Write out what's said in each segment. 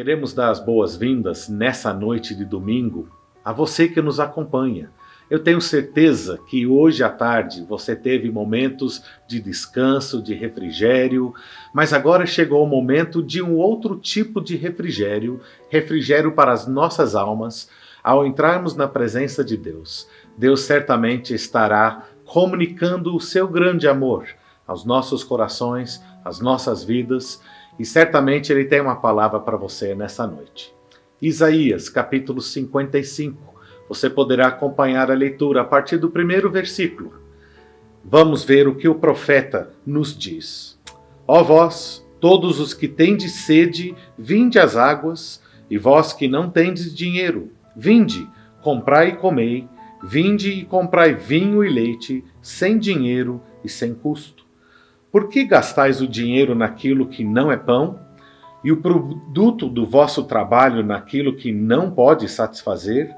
Queremos dar as boas-vindas nessa noite de domingo a você que nos acompanha. Eu tenho certeza que hoje à tarde você teve momentos de descanso, de refrigério, mas agora chegou o momento de um outro tipo de refrigério, refrigério para as nossas almas, ao entrarmos na presença de Deus. Deus certamente estará comunicando o seu grande amor aos nossos corações, às nossas vidas, e certamente Ele tem uma palavra para você nessa noite. Isaías, capítulo 55. Você poderá acompanhar a leitura a partir do primeiro versículo. Vamos ver o que o profeta nos diz. Ó vós, todos os que tendes sede, vinde às águas, e vós que não tendes dinheiro, vinde, comprai e comei, vinde e comprai vinho e leite, sem dinheiro e sem custo. Por que gastais o dinheiro naquilo que não é pão, e o produto do vosso trabalho naquilo que não pode satisfazer?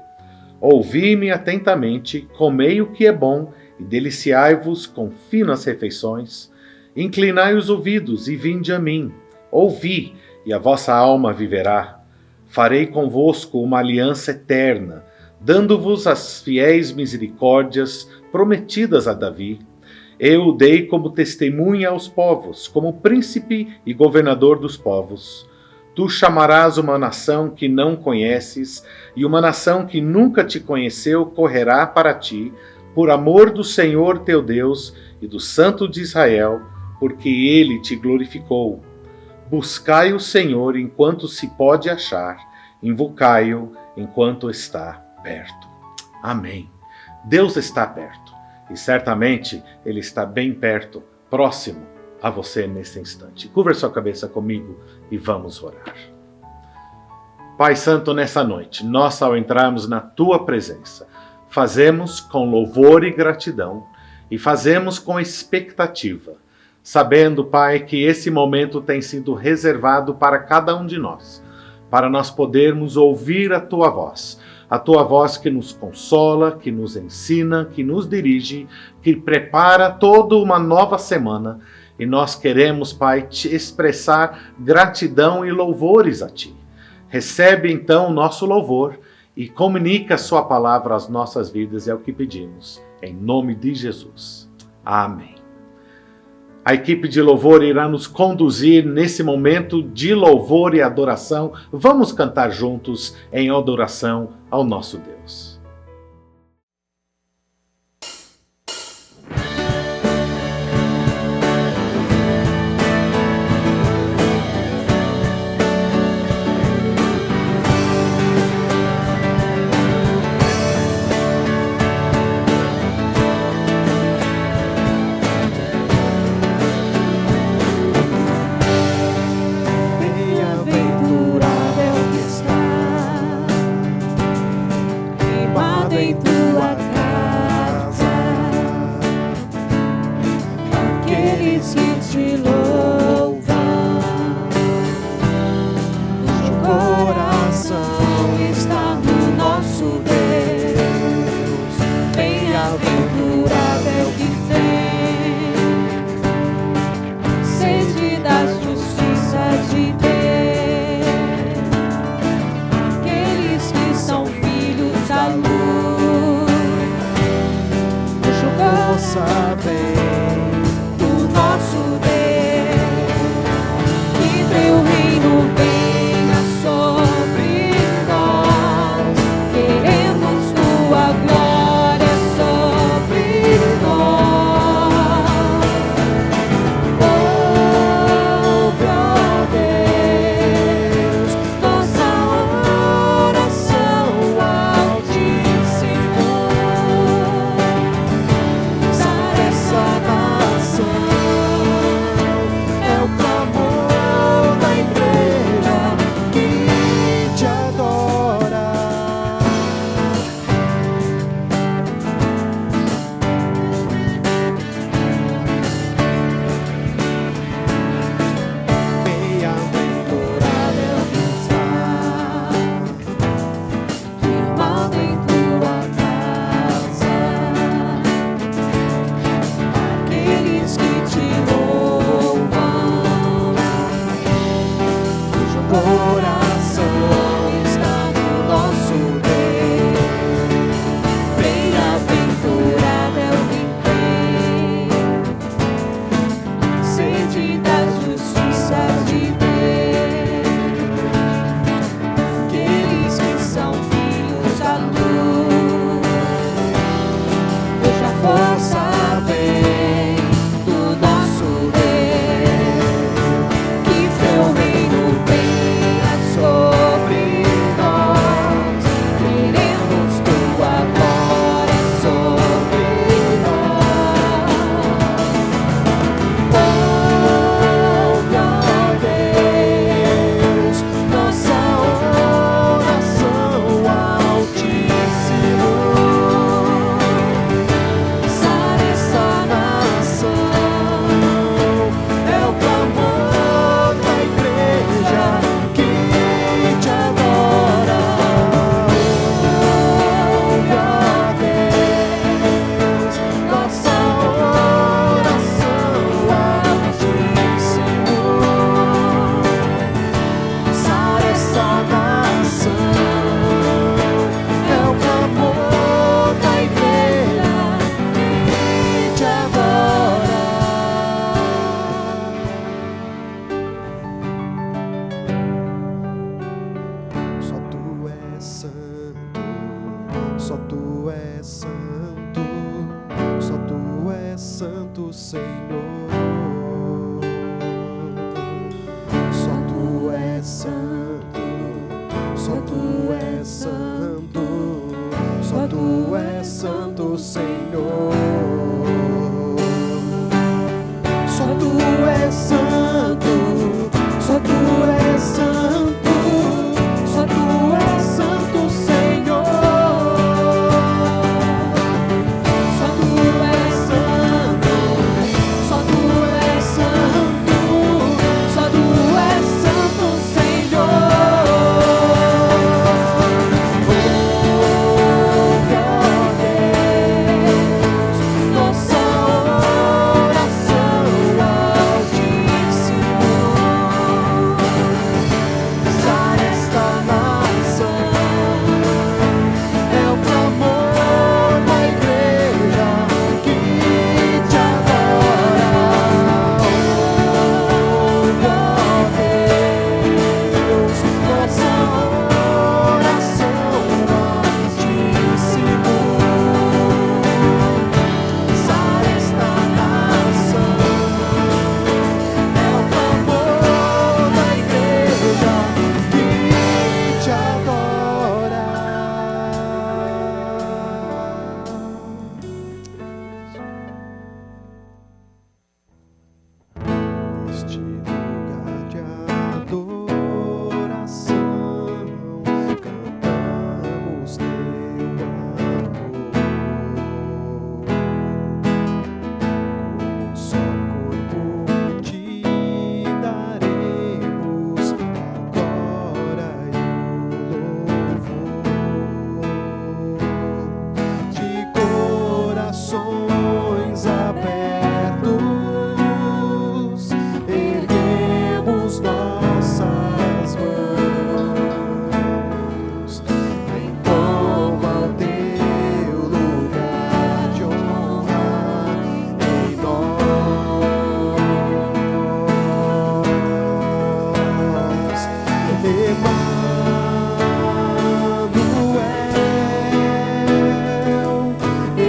Ouvi-me atentamente, comei o que é bom, e deliciai-vos com finas refeições. Inclinai os ouvidos e vinde a mim. Ouvi, e a vossa alma viverá. Farei convosco uma aliança eterna, dando-vos as fiéis misericórdias prometidas a Davi. Eu o dei como testemunha aos povos, como príncipe e governador dos povos. Tu chamarás uma nação que não conheces, e uma nação que nunca te conheceu correrá para ti, por amor do Senhor teu Deus e do Santo de Israel, porque ele te glorificou. Buscai o Senhor enquanto se pode achar, invocai-o enquanto está perto. Amém. Deus está perto, e certamente Ele está bem perto, próximo a você nesse instante. Curva sua cabeça comigo e vamos orar. Pai Santo, nessa noite, nós ao entrarmos na Tua presença, fazemos com louvor e gratidão e fazemos com expectativa, sabendo, Pai, que esse momento tem sido reservado para cada um de nós, para nós podermos ouvir a Tua voz que nos consola, que nos ensina, que nos dirige, que prepara toda uma nova semana. E nós queremos, Pai, te expressar gratidão e louvores a Ti. Recebe então o nosso louvor e comunica a Sua palavra às nossas vidas, é o que pedimos, em nome de Jesus. Amém. A equipe de louvor irá nos conduzir nesse momento de louvor e adoração. Vamos cantar juntos em adoração ao nosso Deus. Sabem do nosso Deus. santo, só tu és santo, Senhor. Só tu és santo, só tu és santo, só tu és santo, Senhor. Só tu és santo, só tu és santo, só tu és santo, Senhor. Só tu és santo, só tu és santo, só tu és santo, Senhor. Oh, Deus, nossa oração altíssimo. Sar esta nação é o clamor da igreja que te adora. Oh, Deus, nossa oração altíssimo. Sar esta nação é o clamor da igreja que te adora. Neste lugar de adoração, cantamos teu amor. Como só corpo te daremos a glória e o louvor. De corações abertos, erguemos nossas mãos em toma o teu lugar de honra em nós. Emanuel,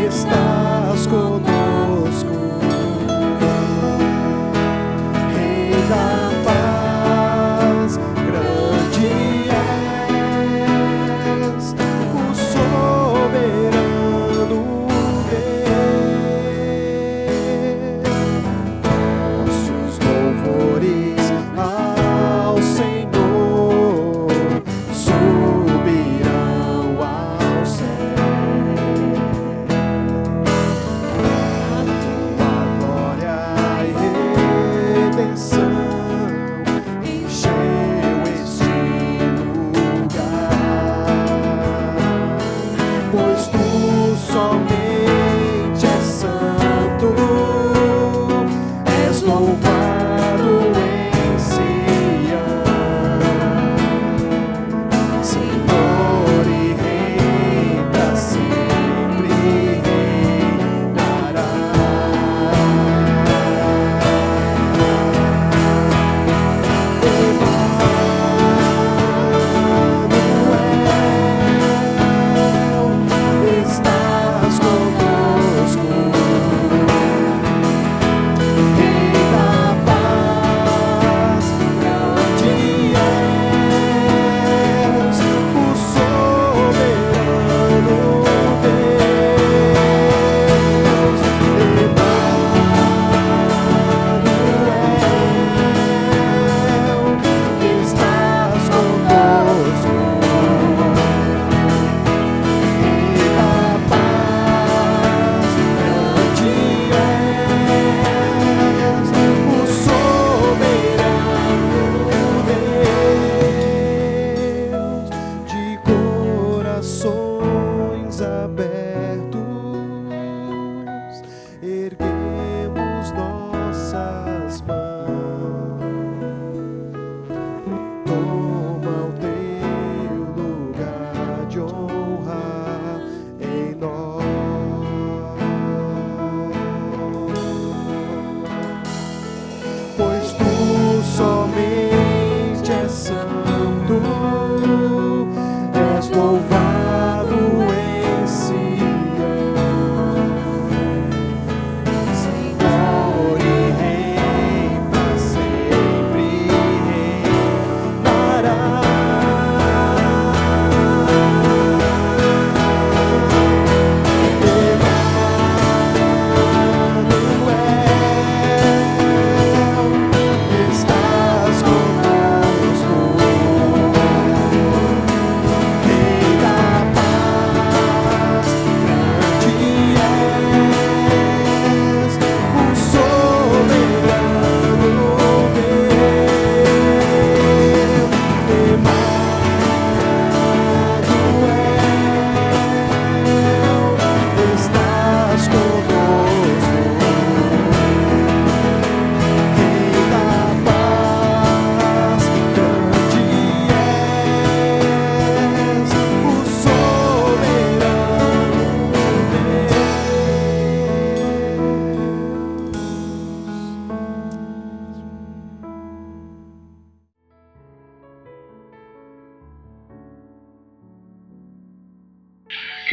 estás conosco, Rei da paz, grande és, o soberano Rei. Nossos louvores ao Senhor subirão ao céu. A tua glória e redenção encheu este lugar, pois tu somente és santo, és louvado em Sião, Senhor e Rei pra sempre reinará. Emanuel, estás conosco, Rei da paz, grande és, o soberano Deus. Emanuel, estás conosco, Rei da paz,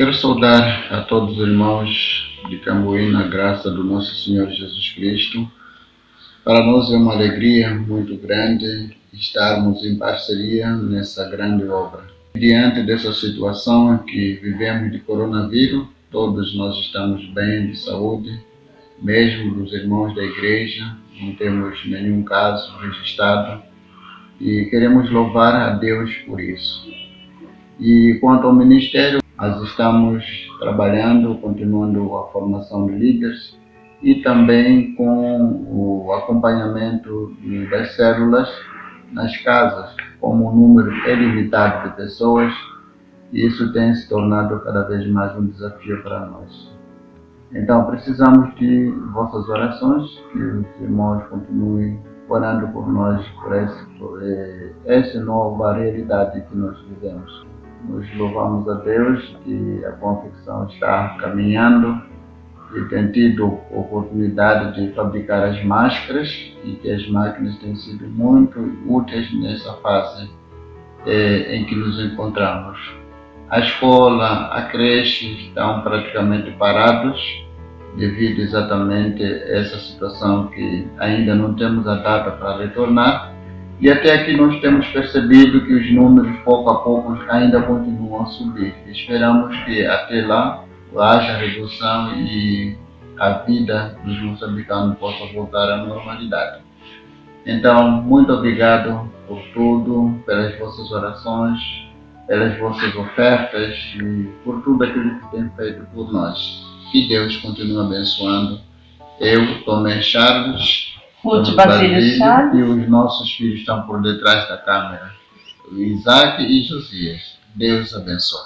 Quero saudar a todos os irmãos de Cambuí na graça do nosso Senhor Jesus Cristo. Para nós é uma alegria muito grande estarmos em parceria nessa grande obra. Diante dessa situação que vivemos de coronavírus, todos nós estamos bem de saúde, mesmo dos irmãos da igreja, não temos nenhum caso registrado e queremos louvar a Deus por isso. E quanto ao ministério, nós estamos trabalhando, continuando a formação de líderes e também com o acompanhamento das células nas casas, como o número é limitado de pessoas, e isso tem se tornado cada vez mais um desafio para nós. Então precisamos de vossas orações, que os irmãos continuem orando por nós, por essa nova realidade que nós vivemos. Nós louvamos a Deus que a confecção está caminhando e tem tido oportunidade de fabricar as máscaras e que as máquinas têm sido muito úteis nessa fase em que nos encontramos. A escola, a creche estão praticamente parados devido exatamente a essa situação que ainda não temos a data para retornar. E até aqui nós temos percebido que os números, pouco a pouco, ainda continuam a subir. Esperamos que até lá haja redução e a vida dos moçambicanos possa voltar à normalidade. Então, muito obrigado por tudo, pelas vossas orações, pelas vossas ofertas e por tudo aquilo que tem feito por nós. Que Deus continue abençoando. Eu, Tomé Charles, Ruth Basílio Chaves e os nossos filhos estão por detrás da câmera, Isaac e Josias. Deus abençoe.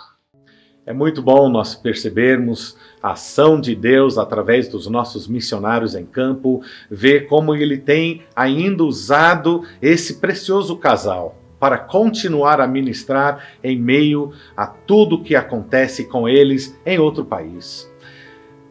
É muito bom nós percebermos a ação de Deus através dos nossos missionários em campo, ver como Ele tem ainda usado esse precioso casal para continuar a ministrar em meio a tudo que acontece com eles em outro país.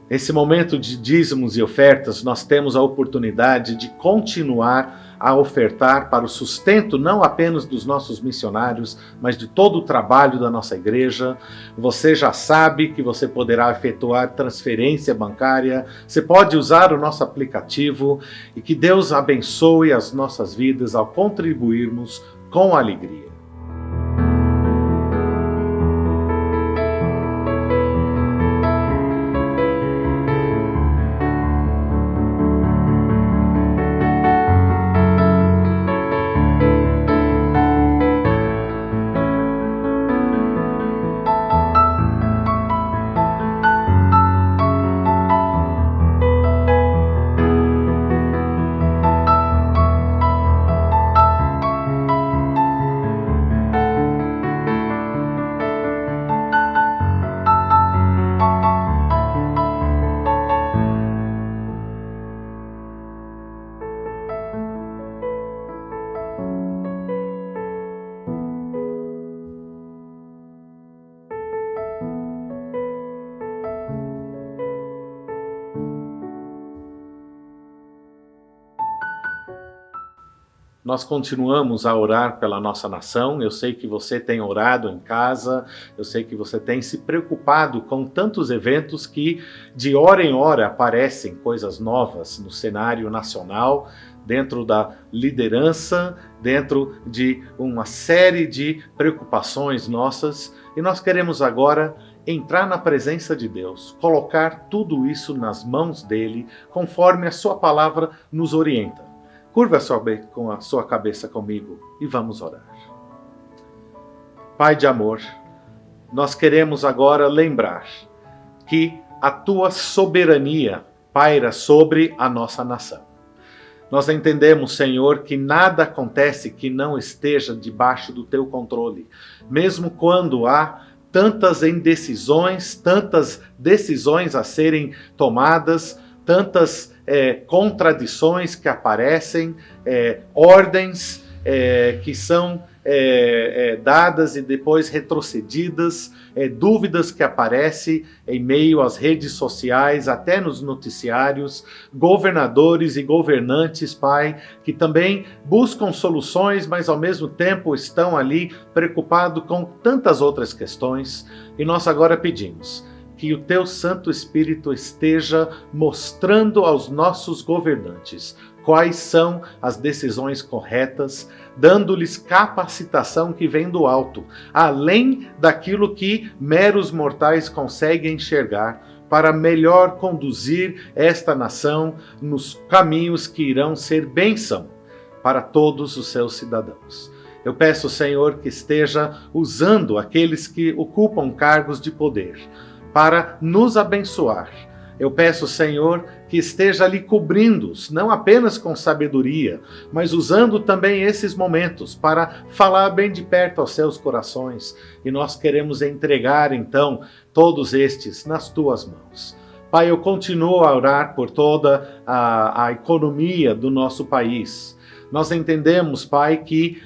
Nesse momento de dízimos e ofertas, nós temos a oportunidade de continuar a ofertar para o sustento não apenas dos nossos missionários, mas de todo o trabalho da nossa igreja. Você já sabe que você poderá efetuar transferência bancária, você pode usar o nosso aplicativo e que Deus abençoe as nossas vidas ao contribuirmos com alegria. Nós continuamos a orar pela nossa nação. Eu sei que você tem orado em casa, eu sei que você tem se preocupado com tantos eventos que de hora em hora aparecem coisas novas no cenário nacional, dentro da liderança, dentro de uma série de preocupações nossas. E nós queremos agora entrar na presença de Deus, colocar tudo isso nas mãos dele, conforme a sua palavra nos orienta. Curva com a sua cabeça comigo e vamos orar. Pai de amor, nós queremos agora lembrar que a tua soberania paira sobre a nossa nação. Nós entendemos, Senhor, que nada acontece que não esteja debaixo do teu controle, mesmo quando há tantas indecisões, tantas decisões a serem tomadas, tantas contradições que aparecem, ordens que são dadas e depois retrocedidas, dúvidas que aparecem em meio às redes sociais, até nos noticiários, governadores e governantes, Pai, que também buscam soluções, mas ao mesmo tempo estão ali preocupados com tantas outras questões. E nós agora pedimos que o Teu Santo Espírito esteja mostrando aos nossos governantes quais são as decisões corretas, dando-lhes capacitação que vem do alto, além daquilo que meros mortais conseguem enxergar, para melhor conduzir esta nação nos caminhos que irão ser bênção para todos os seus cidadãos. Eu peço, Senhor, que esteja usando aqueles que ocupam cargos de poder para nos abençoar. Eu peço, Senhor, que esteja ali cobrindo-os, não apenas com sabedoria, mas usando também esses momentos para falar bem de perto aos seus corações. E nós queremos entregar, então, todos estes nas Tuas mãos. Pai, eu continuo a orar por toda a economia do nosso país. Nós entendemos, Pai, que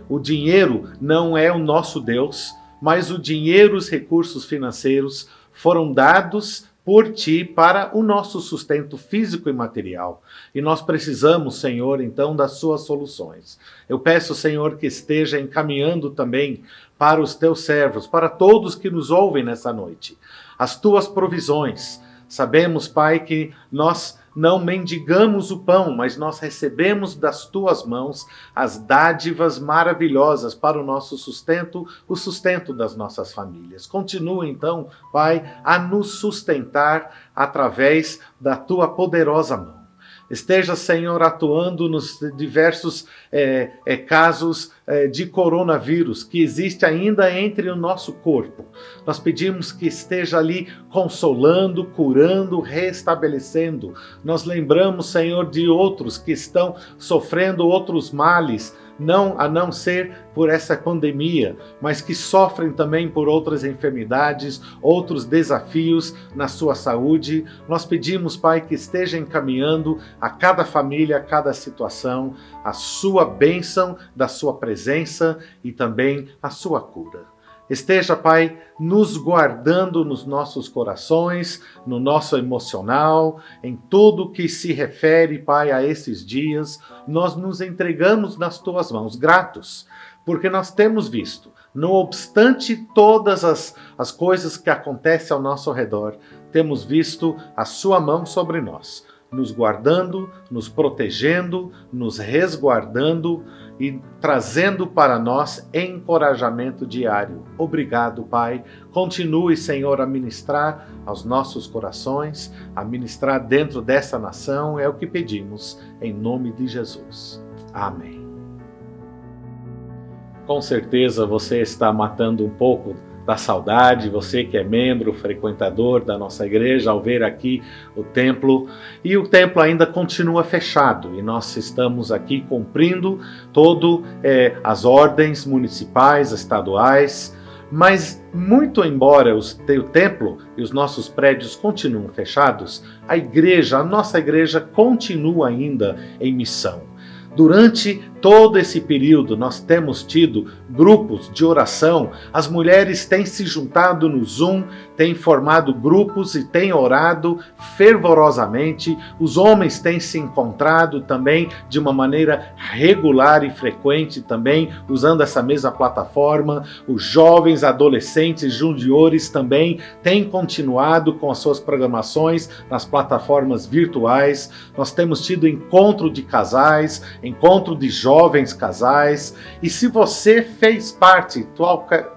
o dinheiro não é o nosso Deus, mas o dinheiro, os recursos financeiros foram dados por Ti para o nosso sustento físico e material. E nós precisamos, Senhor, então, das Suas soluções. Eu peço, Senhor, que esteja encaminhando também para os Teus servos, para todos que nos ouvem nessa noite, as Tuas provisões. Sabemos, Pai, que nós não mendigamos o pão, mas nós recebemos das Tuas mãos as dádivas maravilhosas para o nosso sustento, o sustento das nossas famílias. Continua então, Pai, a nos sustentar através da Tua poderosa mão. Esteja, Senhor, atuando nos diversos casos de coronavírus que existe ainda entre o nosso corpo. Nós pedimos que esteja ali consolando, curando, restabelecendo. Nós lembramos, Senhor, de outros que estão sofrendo outros males, a não ser por essa pandemia, mas que sofrem também por outras enfermidades, outros desafios na sua saúde. Nós pedimos, Pai, que esteja encaminhando a cada família, a cada situação, a sua bênção da sua presença e também a sua cura. Esteja, Pai, nos guardando nos nossos corações, no nosso emocional, em tudo que se refere, Pai, a esses dias. Nós nos entregamos nas Tuas mãos, gratos, porque nós temos visto, não obstante todas as coisas que acontecem ao nosso redor, temos visto a Sua mão sobre nós, nos guardando, nos protegendo, nos resguardando e trazendo para nós encorajamento diário. Obrigado, Pai. Continue, Senhor, a ministrar aos nossos corações, a ministrar dentro dessa nação, é o que pedimos, em nome de Jesus. Amém. Com certeza você está matando um pouco da saudade, você que é membro, frequentador da nossa igreja, ao ver aqui o templo, e o templo ainda continua fechado, e nós estamos aqui cumprindo todas as ordens municipais, estaduais, mas muito embora o templo e os nossos prédios continuem fechados, a nossa igreja continua ainda em missão. Durante todo esse período, nós temos tido grupos de oração. As mulheres têm se juntado no Zoom, têm formado grupos e têm orado fervorosamente. Os homens têm se encontrado também de uma maneira regular e frequente também, usando essa mesma plataforma. Os jovens, adolescentes, juniores também têm continuado com as suas programações nas plataformas virtuais. Nós temos tido encontro de casais, encontro de jovens casais, e se você fez parte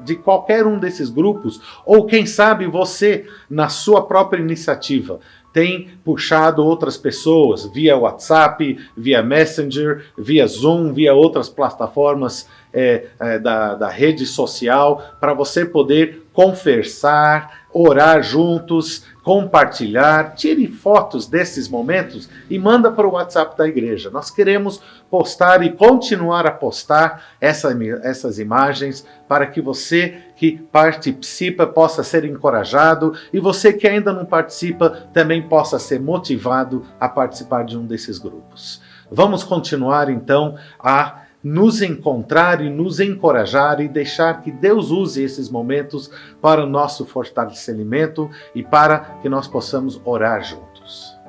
de qualquer um desses grupos, ou quem sabe você, na sua própria iniciativa, tem puxado outras pessoas via WhatsApp, via Messenger, via Zoom, via outras plataformas da rede social, para você poder conversar, orar juntos, compartilhar, tire fotos desses momentos e manda para o WhatsApp da igreja. Nós queremos postar e continuar a postar essas imagens para que você que participa possa ser encorajado e você que ainda não participa também possa ser motivado a participar de um desses grupos. Vamos continuar então a nos encontrar e nos encorajar e deixar que Deus use esses momentos para o nosso fortalecimento e para que nós possamos orar juntos.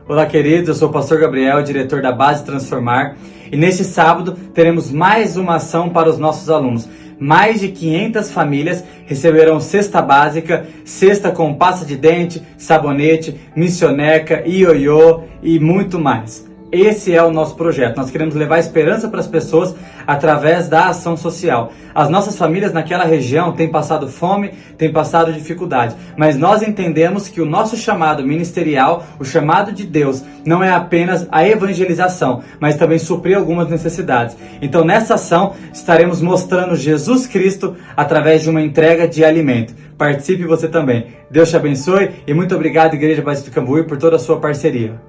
Olá, queridos, eu sou o pastor Gabriel, diretor da Base Transformar, e neste sábado teremos mais uma ação para os nossos alunos. Mais de 500 famílias receberão cesta básica, cesta com pasta de dente, sabonete, missioneca, ioiô e muito mais. Esse é o nosso projeto. Nós queremos levar esperança para as pessoas através da ação social. As nossas famílias naquela região têm passado fome, têm passado dificuldade, mas nós entendemos que o nosso chamado ministerial, o chamado de Deus, não é apenas a evangelização, mas também suprir algumas necessidades. Então nessa ação estaremos mostrando Jesus Cristo através de uma entrega de alimento. Participe você também. Deus te abençoe e muito obrigado, Igreja Batista do Cambuí, por toda a sua parceria.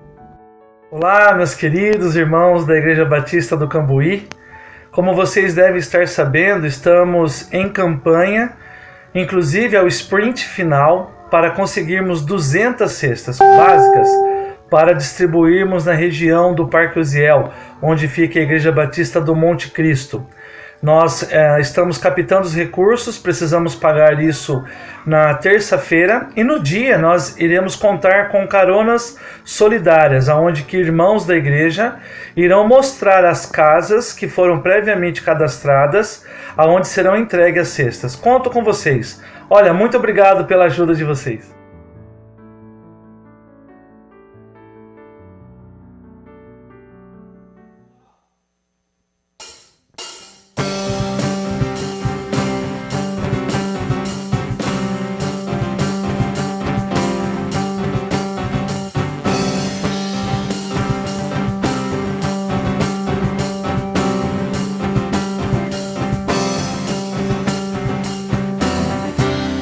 Olá, meus queridos irmãos da Igreja Batista do Cambuí. Como vocês devem estar sabendo, estamos em campanha, inclusive ao sprint final, para conseguirmos 200 cestas básicas para distribuirmos na região do Parque Uziel, onde fica a Igreja Batista do Monte Cristo. Nós estamos captando os recursos, precisamos pagar isso na terça-feira e no dia nós iremos contar com caronas solidárias, onde que irmãos da igreja irão mostrar as casas que foram previamente cadastradas, aonde serão entregues as cestas. Conto com vocês. Olha, muito obrigado pela ajuda de vocês.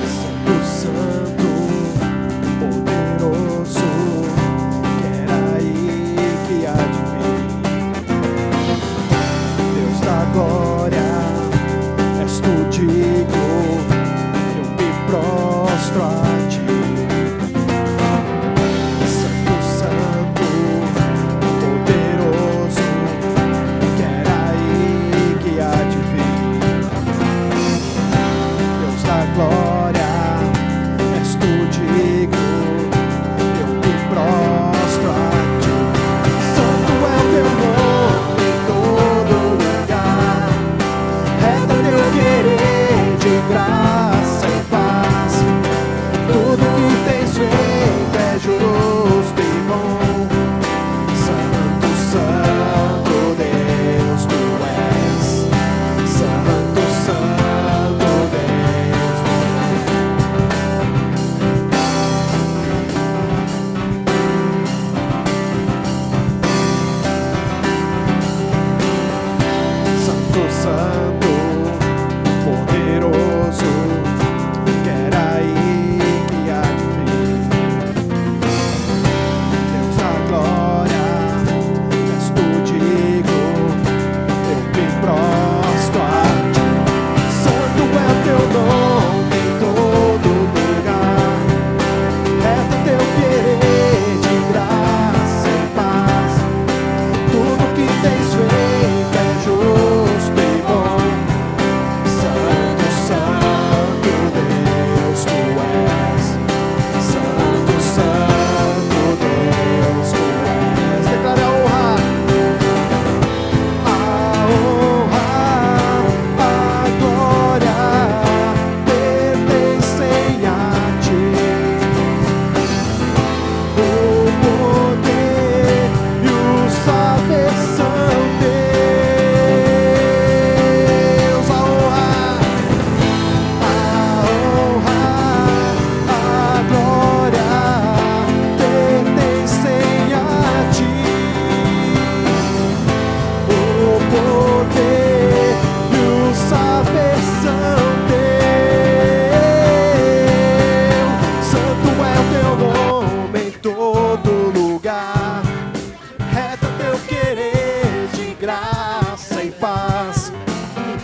Santo, Santo,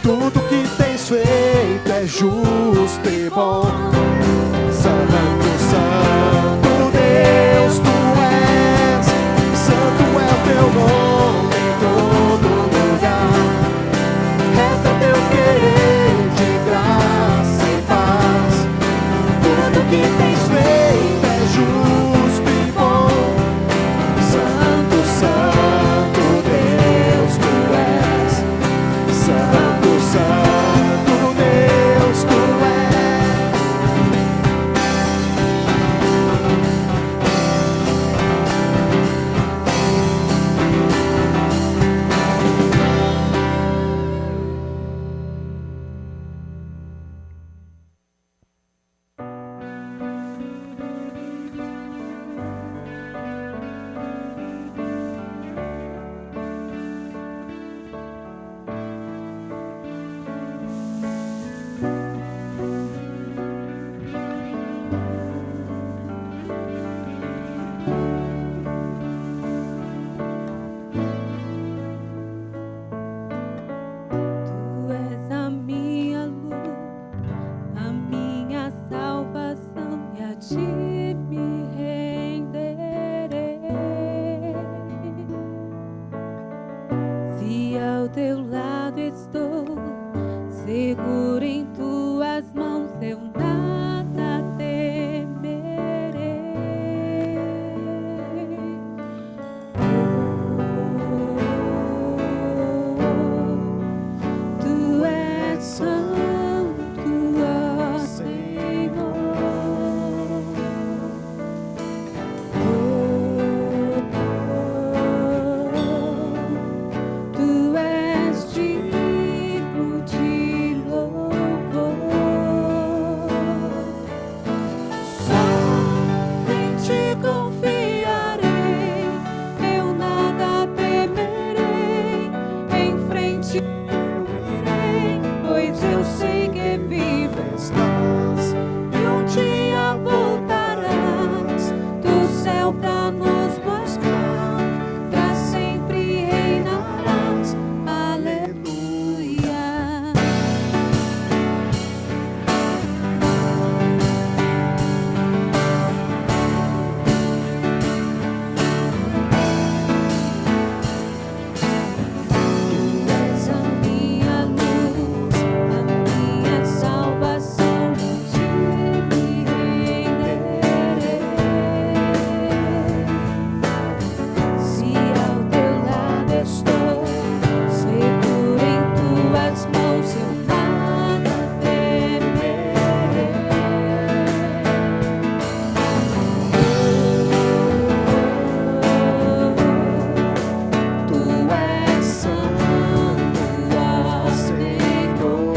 Tudo que tens feito é justo e bom. Santo, Santo Deus, tu és. Santo é o teu nome em todo lugar. Reto é teu querer de graça e paz. Tudo que tens feito é justo e bom. Santo, Santo Deus, tu és. Santo, Santo Deus, tu és. Tu és a minha luz, a minha salvação, e a ti me renderei. Se ao teu lado estou, seguro em tuas mãos, eu nada temerei. Tu és santo, ó Senhor. Tu és digno de louvor. Só em ti confiarei, eu nada temerei. Em frente eu irei, pois eu sei que vivo estás e um dia voltarás do céu pra nos buscar, pra sempre reinarás. Aleluia. Tu és a minha luz, a minha salvação, em ti me renderei. Se ao teu lado estou, seguro em tuas mãos, eu nada temerei. Tu és santo, ó Senhor.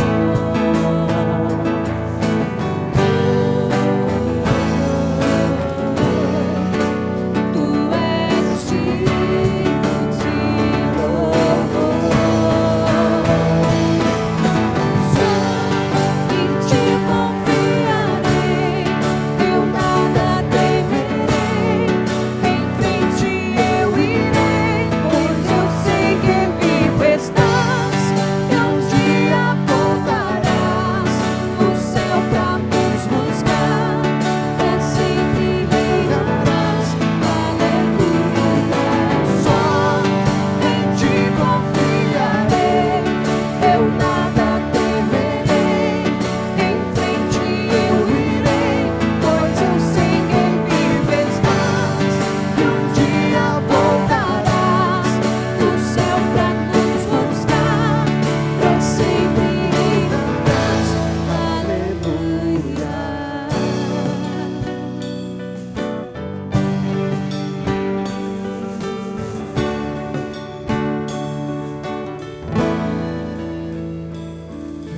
Tu és digno de louvor. Só em ti confiarei, eu nada temerei. Em frente eu irei, pois eu sei que vivo estás e um dia voltarás do céu pra nos buscar, pra sempre reinarás. Aleluia. Só em ti confiarei, eu nada temerei. Em frente eu irei, pois eu sei que vivo estás e um dia voltarás do céu pra nos buscar, pra sempre reinarás. Aleluia.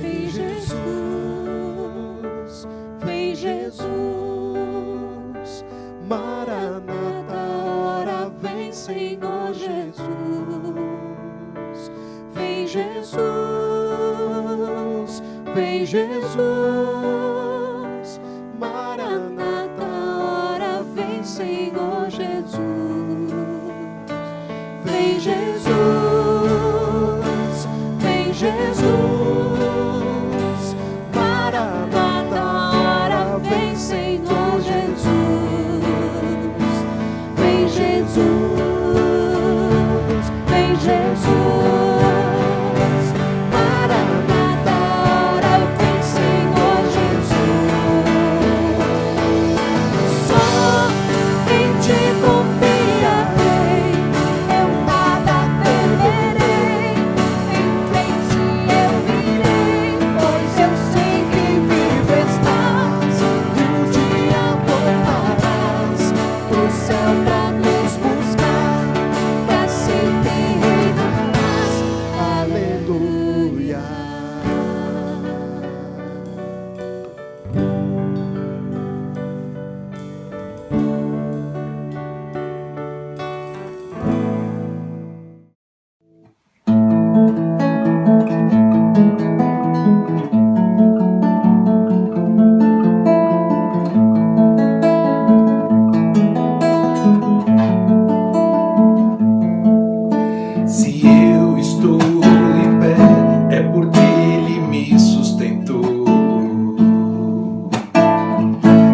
Vem Jesus, vem Jesus, Maranata, ora vem, Senhor Jesus. Vem Jesus, vem Jesus, Maranata, ora vem, Senhor Jesus. Vem Jesus, vem Jesus. eu estou em pé, é porque Ele me sustentou.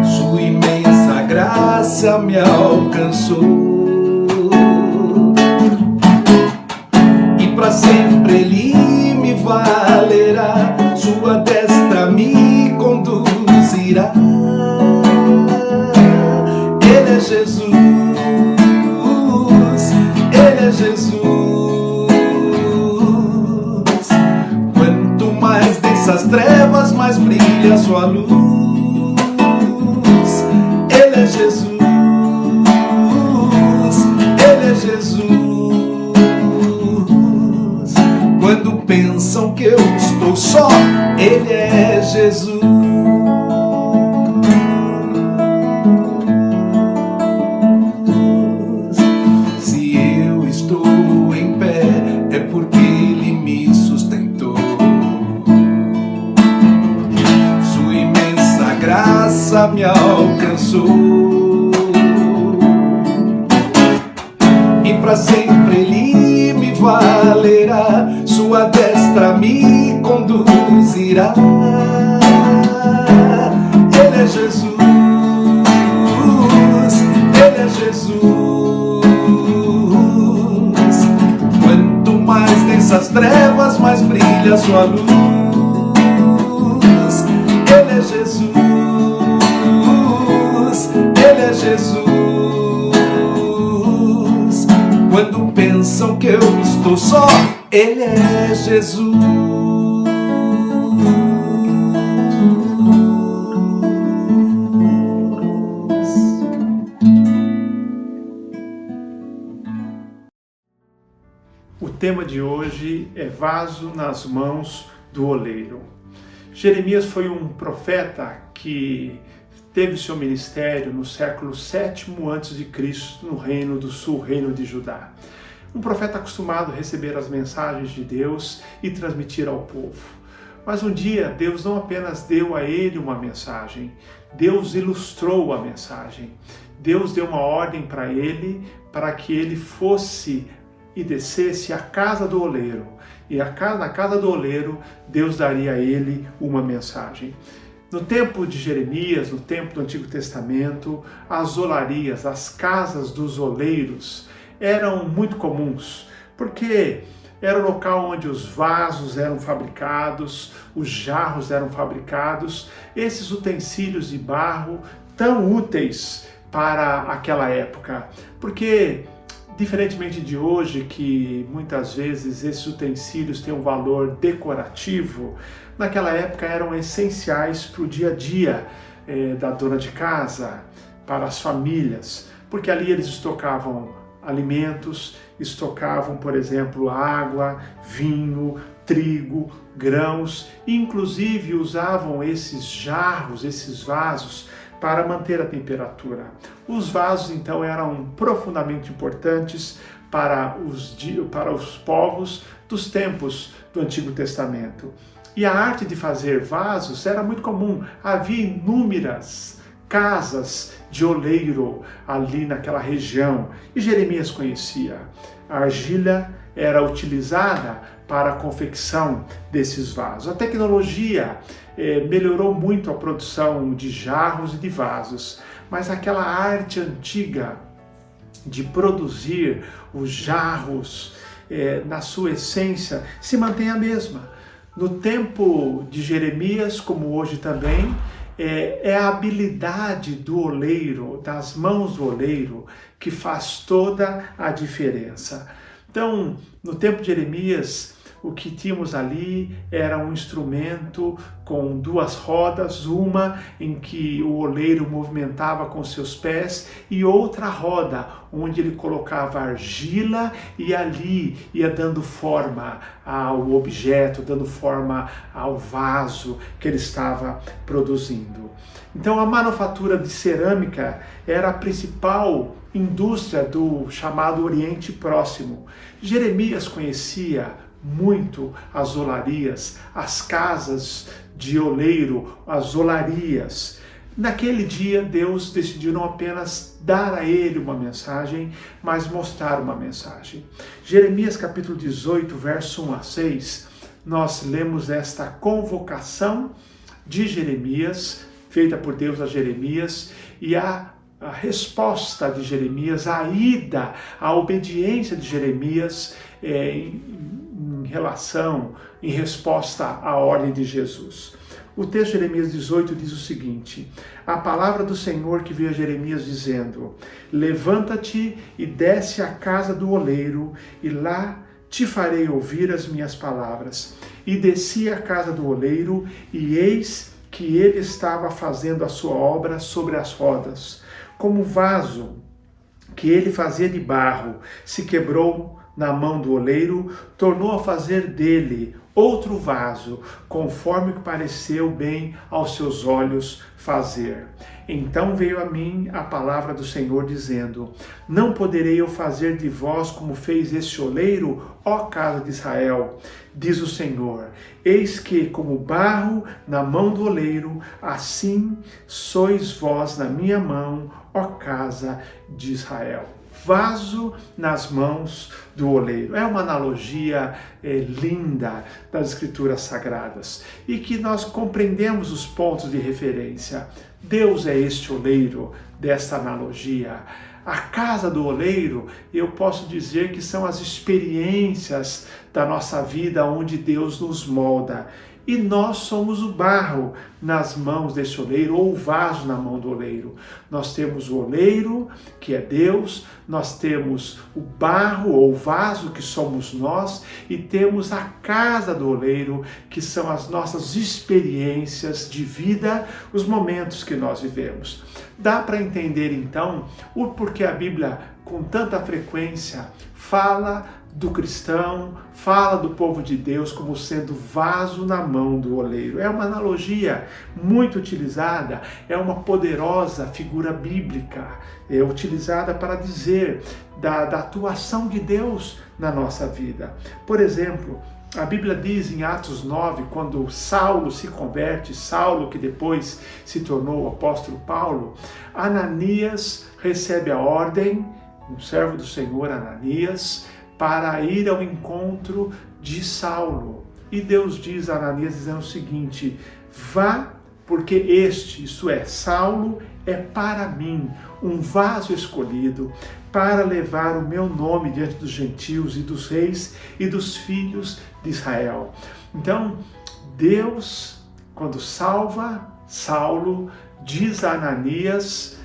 Sua imensa graça me alcançou. E para sempre Ele me valerá, sua destra me conduzirá. Ele é Jesus, Ele é Jesus. Quanto mais densas trevas, mais brilha sua luz. Ele é Jesus, Ele é Jesus. Quando pensam que eu estou só, Ele é Jesus. Se eu estou em pé, é porque Ele me sustentou. Sua imensa graça me alcançou. E para sempre Ele me valerá, sua destra me conduzirá. Ele é Jesus, Ele é Jesus. Quanto mais densas trevas, mais brilha sua luz. Ele é Jesus, Ele é Jesus. Quando pensam que eu estou só, Ele é Jesus. O tema de hoje é vaso nas mãos do oleiro. Jeremias foi um profeta que teve seu ministério no século VII a.C., no Reino do Sul, Reino de Judá. Um profeta acostumado a receber as mensagens de Deus e transmitir ao povo. Mas um dia Deus não apenas deu a ele uma mensagem, Deus ilustrou a mensagem. Deus deu uma ordem para ele, para que ele fosse e descesse à casa do oleiro. E na casa do oleiro, Deus daria a ele uma mensagem. No tempo de Jeremias, no tempo do Antigo Testamento, as olarias, as casas dos oleiros eram muito comuns, porque era o local onde os vasos eram fabricados, os jarros eram fabricados, esses utensílios de barro tão úteis para aquela época, porque diferentemente de hoje, que muitas vezes esses utensílios têm um valor decorativo, naquela época eram essenciais para o dia a dia da dona de casa, para as famílias, porque ali eles estocavam alimentos, estocavam, por exemplo, água, vinho, trigo, grãos, e inclusive usavam esses jarros, esses vasos, para manter a temperatura. Os vasos, então, eram profundamente importantes para os povos dos tempos do Antigo Testamento. E a arte de fazer vasos era muito comum. Havia inúmeras casas de oleiro ali naquela região, e Jeremias conhecia. A argila era utilizada para a confecção desses vasos. A tecnologia melhorou muito a produção de jarros e de vasos, mas aquela arte antiga de produzir os jarros na sua essência se mantém a mesma. No tempo de Jeremias, como hoje também, é a habilidade do oleiro, das mãos do oleiro, que faz toda a diferença. Então, no tempo de Jeremias, o que tínhamos ali era um instrumento com duas rodas, uma em que o oleiro movimentava com seus pés e outra roda onde ele colocava argila e ali ia dando forma ao objeto, dando forma ao vaso que ele estava produzindo. Então a manufatura de cerâmica era a principal indústria do chamado Oriente Próximo. Jeremias conhecia muito as olarias, as casas de oleiro, as olarias. Naquele dia, Deus decidiu não apenas dar a ele uma mensagem, mas mostrar uma mensagem. Jeremias capítulo 18, verso 1 a 6, nós lemos esta convocação de Jeremias, feita por Deus a Jeremias, e a resposta de Jeremias, a ida, a obediência de Jeremias em resposta à ordem de Jesus. O texto de Jeremias 18 diz o seguinte: a palavra do Senhor que veio a Jeremias dizendo: levanta-te e desce à casa do oleiro, e lá te farei ouvir as minhas palavras. E desci à casa do oleiro, e eis que ele estava fazendo a sua obra sobre as rodas. Como o vaso que ele fazia de barro se quebrou na mão do oleiro, tornou a fazer dele outro vaso, conforme que pareceu bem aos seus olhos fazer. Então veio a mim a palavra do Senhor dizendo: não poderei eu fazer de vós como fez este oleiro, ó casa de Israel? Diz o Senhor: eis que como barro na mão do oleiro, assim sois vós na minha mão, ó casa de Israel. Vaso nas mãos do oleiro. É uma analogia linda das Escrituras Sagradas e que nós compreendemos os pontos de referência. Deus é este oleiro desta analogia. A casa do oleiro, eu posso dizer que são as experiências da nossa vida onde Deus nos molda. E nós somos o barro nas mãos desse oleiro, ou o vaso na mão do oleiro. Nós temos o oleiro, que é Deus, nós temos o barro ou o vaso, que somos nós, e temos a casa do oleiro, que são as nossas experiências de vida, os momentos que nós vivemos. Dá para entender então o porquê a Bíblia, com tanta frequência, fala do cristão, fala do povo de Deus como sendo vaso na mão do oleiro. É uma analogia muito utilizada, é uma poderosa figura bíblica, utilizada para dizer da atuação de Deus na nossa vida. Por exemplo, a Bíblia diz em Atos 9, quando Saulo se converte, Saulo que depois se tornou o apóstolo Paulo, Ananias recebe a ordem, um servo do Senhor, Ananias, para ir ao encontro de Saulo. E Deus diz a Ananias dizendo o seguinte: vá, porque este, isto é, Saulo, é para mim um vaso escolhido para levar o meu nome diante dos gentios e dos reis e dos filhos de Israel. Então, Deus, quando salva Saulo, diz a Ananias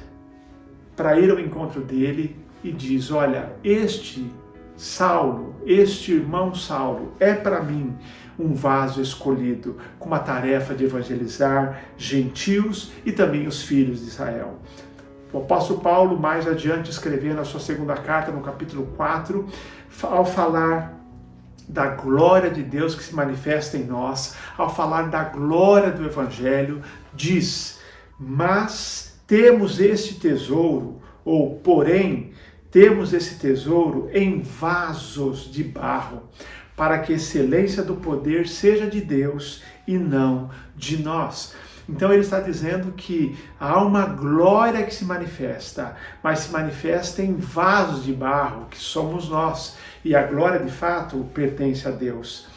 para ir ao encontro dele e diz: olha, este Saulo, este irmão Saulo, é para mim um vaso escolhido com uma tarefa de evangelizar gentios e também os filhos de Israel. O apóstolo Paulo, mais adiante, escrevendo a sua segunda carta, no capítulo 4, ao falar da glória de Deus que se manifesta em nós, ao falar da glória do evangelho, diz: mas temos este tesouro, ou porém, temos esse tesouro em vasos de barro, para que a excelência do poder seja de Deus e não de nós. Então ele está dizendo que há uma glória que se manifesta, mas se manifesta em vasos de barro, que somos nós. E a glória, de fato, pertence a Deus.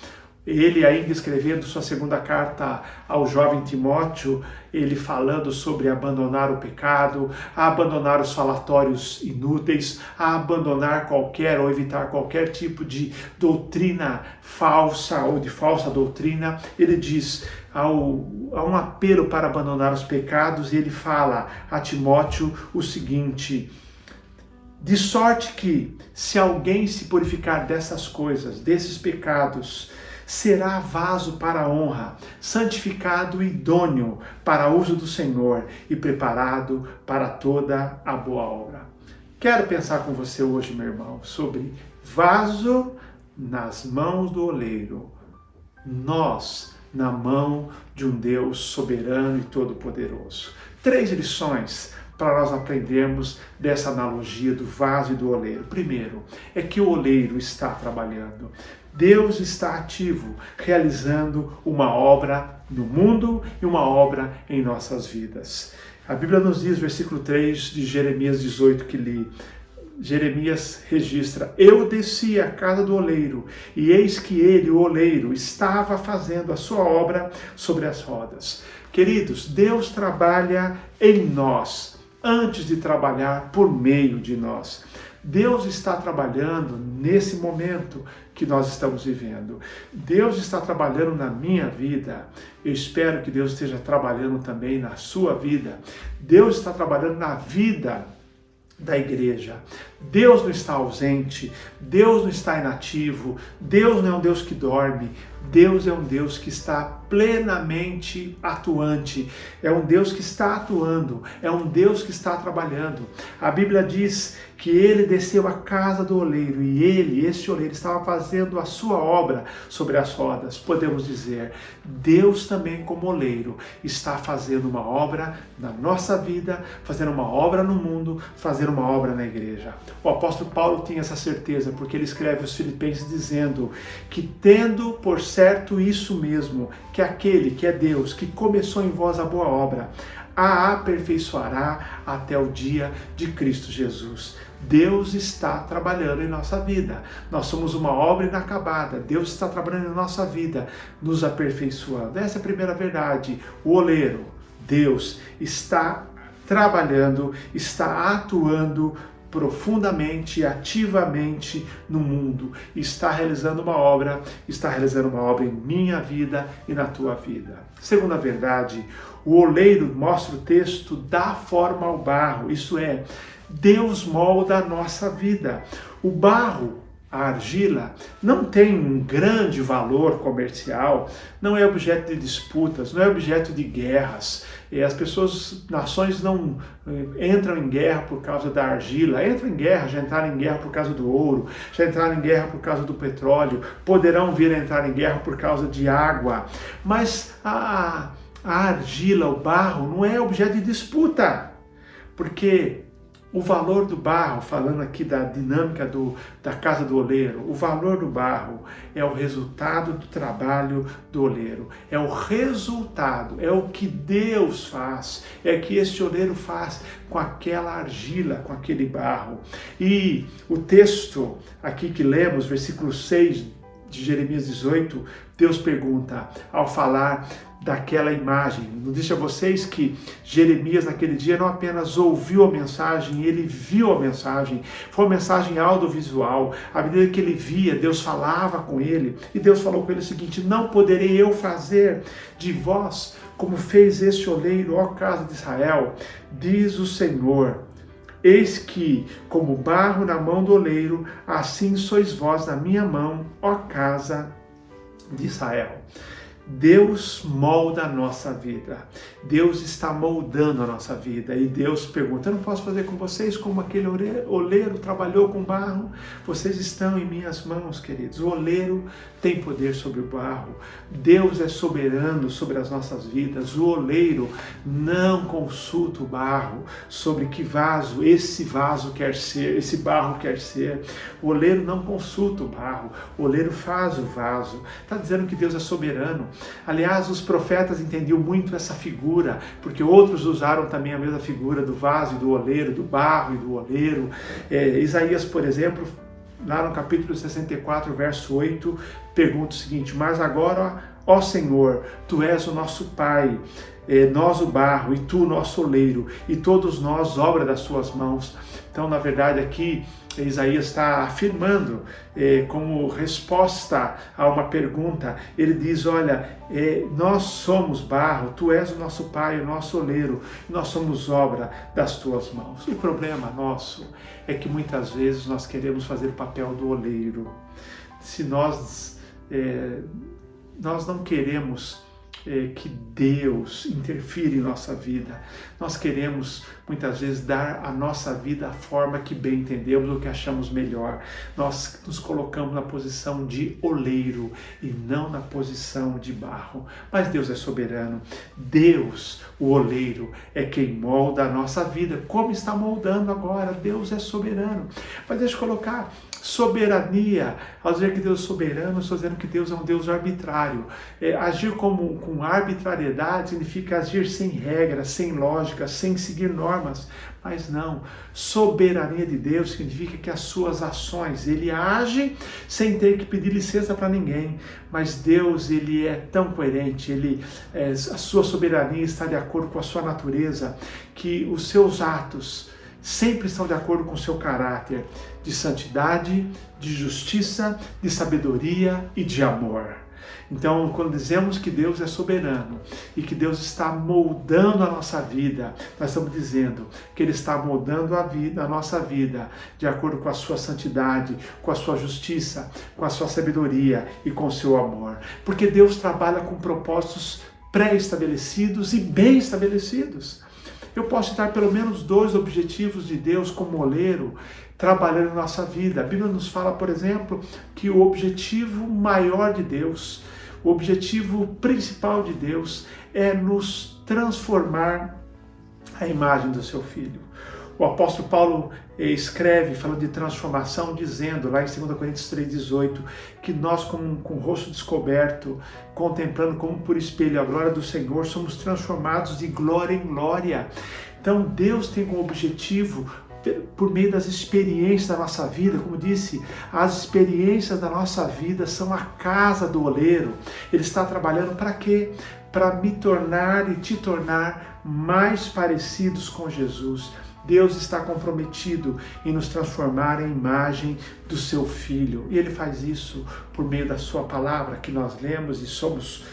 Ele, ainda escrevendo sua segunda carta ao jovem Timóteo, ele falando sobre abandonar o pecado, a abandonar os falatórios inúteis, a abandonar qualquer ou evitar qualquer tipo de doutrina falsa ou de falsa doutrina. Ele diz, há um apelo para abandonar os pecados, e ele fala a Timóteo o seguinte: de sorte que, se alguém se purificar dessas coisas, desses pecados, será vaso para a honra, santificado e idôneo para uso do Senhor e preparado para toda a boa obra. Quero pensar com você hoje, meu irmão, sobre vaso nas mãos do oleiro, nós na mão de um Deus soberano e todo-poderoso. 3 lições para nós aprendermos dessa analogia do vaso e do oleiro. Primeiro, é que o oleiro está trabalhando. Deus está ativo, realizando uma obra no mundo e uma obra em nossas vidas. A Bíblia nos diz, versículo 3 de Jeremias 18 que li, Jeremias registra: eu desci à casa do oleiro, e eis que ele, o oleiro, estava fazendo a sua obra sobre as rodas. Queridos, Deus trabalha em nós, antes de trabalhar por meio de nós. Deus está trabalhando nesse momento que nós estamos vivendo. Deus está trabalhando na minha vida. Eu espero que Deus esteja trabalhando também na sua vida. Deus está trabalhando na vida da igreja. Deus não está ausente, Deus não está inativo, Deus não é um Deus que dorme, Deus é um Deus que está plenamente atuante, é um Deus que está atuando, é um Deus que está trabalhando. A Bíblia diz que ele desceu à casa do oleiro e ele, esse oleiro, estava fazendo a sua obra sobre as rodas. Podemos dizer, Deus também como oleiro está fazendo uma obra na nossa vida, fazendo uma obra no mundo, fazendo uma obra na igreja. O apóstolo Paulo tinha essa certeza, porque ele escreve aos Filipenses dizendo que tendo por certo isso mesmo, que aquele que é Deus, que começou em vós a boa obra, a aperfeiçoará até o dia de Cristo Jesus. Deus está trabalhando em nossa vida. Nós somos uma obra inacabada. Deus está trabalhando em nossa vida, nos aperfeiçoando. Essa é a primeira verdade. O oleiro, Deus, está trabalhando, está atuando profundamente e ativamente no mundo. Está realizando uma obra em minha vida e na tua vida. Segunda verdade, o oleiro, mostra o texto, dá forma ao barro. Isso é, Deus molda a nossa vida. O barro, a argila, não tem um grande valor comercial, não é objeto de disputas, não é objeto de guerras. As pessoas, nações não entram em guerra por causa da argila, entram em guerra, já entraram em guerra por causa do ouro, já entraram em guerra por causa do petróleo, poderão vir a entrar em guerra por causa de água. Mas a argila, o barro, não é objeto de disputa, porque o valor do barro, falando aqui da dinâmica da casa do oleiro, o valor do barro é o resultado do trabalho do oleiro. É o resultado, é o que Deus faz, é o que esse oleiro faz com aquela argila, com aquele barro. E o texto aqui que lemos, versículo 6 de Jeremias 18, Deus pergunta, ao falar daquela imagem. Não disse a vocês que Jeremias naquele dia não apenas ouviu a mensagem, ele viu a mensagem. Foi uma mensagem audiovisual. À medida que ele via, Deus falava com ele. E Deus falou com ele o seguinte: não poderei eu fazer de vós como fez este oleiro, ó casa de Israel, diz o Senhor. Eis que, como barro na mão do oleiro, assim sois vós na minha mão, ó casa de Israel. Deus molda a nossa vida. Deus está moldando a nossa vida. E Deus pergunta: eu não posso fazer com vocês como aquele oleiro trabalhou com barro? Vocês estão em minhas mãos, queridos. O oleiro tem poder sobre o barro. Deus é soberano sobre as nossas vidas. O oleiro não consulta o barro sobre que vaso esse vaso quer ser, esse barro quer ser. O oleiro não consulta o barro. O oleiro faz o vaso. Está dizendo que Deus é soberano. Aliás, os profetas entendiam muito essa figura, porque outros usaram também a mesma figura do vaso e do oleiro, do barro e do oleiro. Isaías, por exemplo, lá no capítulo 64, verso 8, pergunta o seguinte: mas agora, ó Senhor, Tu és o nosso Pai, nós o barro, e Tu o nosso oleiro, e todos nós obra das Suas mãos. Então, na verdade, aqui Isaías está afirmando, como resposta a uma pergunta, ele diz: olha, nós somos barro, Tu és o nosso Pai, o nosso oleiro, nós somos obra das Tuas mãos. O problema nosso é que muitas vezes nós queremos fazer o papel do oleiro. Se nós não queremos que Deus interfira em nossa vida. Nós queremos muitas vezes dar a nossa vida a forma que bem entendemos, o que achamos melhor. Nós nos colocamos na posição de oleiro e não na posição de barro. Mas Deus é soberano. Deus, o oleiro, é quem molda a nossa vida, como está moldando agora. Deus é soberano. Mas deixa eu colocar Soberania, ao dizer que Deus é soberano, eu estou dizendo que Deus é um Deus arbitrário. Agir com arbitrariedade significa agir sem regras, sem lógica, sem seguir normas. Mas não, soberania de Deus significa que as suas ações, Ele age sem ter que pedir licença para ninguém. Mas Deus, Ele é tão coerente, a sua soberania está de acordo com a sua natureza, que os seus atos sempre estão de acordo com o seu caráter de santidade, de justiça, de sabedoria e de amor. Então, quando dizemos que Deus é soberano e que Deus está moldando a nossa vida, nós estamos dizendo que Ele está moldando a nossa vida de acordo com a sua santidade, com a sua justiça, com a sua sabedoria e com o seu amor. Porque Deus trabalha com propósitos pré-estabelecidos e bem estabelecidos. Eu posso citar pelo menos 2 objetivos de Deus como oleiro trabalhando na nossa vida. A Bíblia nos fala, por exemplo, que o objetivo maior de Deus, o objetivo principal de Deus é nos transformar à imagem do seu Filho. O apóstolo Paulo escreve, falando de transformação, dizendo, lá em 2 Coríntios 3,18, que nós, com o rosto descoberto, contemplando como por espelho a glória do Senhor, somos transformados de glória em glória. Então, Deus tem como objetivo, por meio das experiências da nossa vida, como disse, as experiências da nossa vida são a casa do oleiro. Ele está trabalhando para quê? Para me tornar e te tornar mais parecidos com Jesus. Deus está comprometido em nos transformar em imagem do seu Filho. E Ele faz isso por meio da sua palavra, que nós lemos e somos